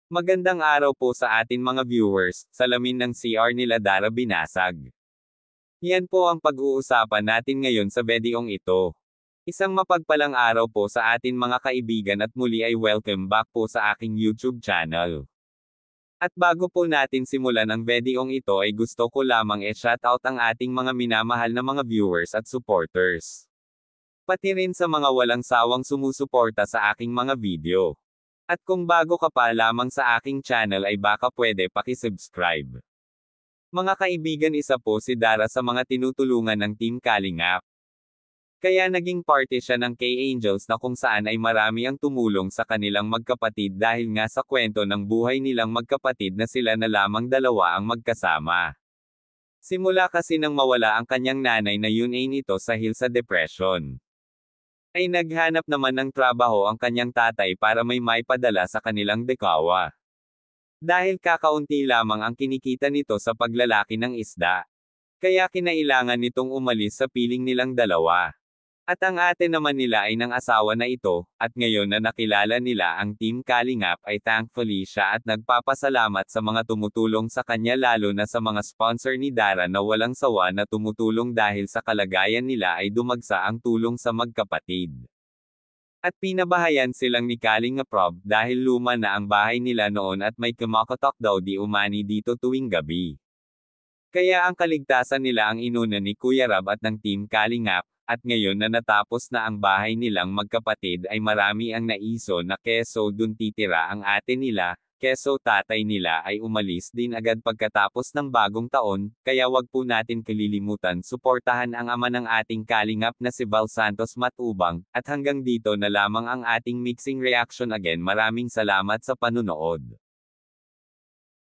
Magandang araw po sa atin mga viewers, salamin ng CR nila Dara binasag. Yan po ang pag-uusapan natin ngayon sa videong ito. Isang mapagpalang araw po sa atin mga kaibigan at muli ay welcome back po sa aking YouTube channel. At bago po natin simulan ang videong ito ay gusto ko lamang shoutout ang ating mga minamahal na mga viewers at supporters. Pati rin sa mga walang sawang sumusuporta sa aking mga video. At kung bago ka pa lamang sa aking channel ay baka pwede paki-subscribe. Mga kaibigan, isa po si Dara sa mga tinutulungan ng Team Kalingap. Kaya naging parte siya ng K-Angels na kung saan ay marami ang tumulong sa kanilang magkapatid dahil nga sa kwento ng buhay nilang magkapatid na sila na lamang dalawa ang magkasama. Simula kasi nang mawala ang kanyang nanay na yun ay nito sa sa depression. Ay naghanap naman ng trabaho ang kanyang tatay para may maipadala sa kanilang dekawa. Dahil kakaunti lamang ang kinikita nito sa paglalaki ng isda. Kaya kinailangan nitong umalis sa piling nilang dalawa. At ang ate naman nila ay ng asawa na ito, at ngayon na nakilala nila ang Team Kalingap ay thankfully siya at nagpapasalamat sa mga tumutulong sa kanya lalo na sa mga sponsor ni Dara na walang sawa na tumutulong dahil sa kalagayan nila ay dumagsa ang tulong sa magkapatid. At pinabahayan silang ni Kalingap Rob dahil luma na ang bahay nila noon at may kumakatok daw di umani dito tuwing gabi. Kaya ang kaligtasan nila ang inuna ni Kuya Rab at ng Team Kalingap. At ngayon na natapos na ang bahay nilang magkapatid ay marami ang naiso na keso dun titira ang ate nila, keso tatay nila ay umalis din agad pagkatapos ng bagong taon, kaya wag po natin kalilimutan suportahan ang ama ng ating Kalingap na si Val Santos Matubang, at hanggang dito na lamang ang ating mixing reaction again, maraming salamat sa panunood.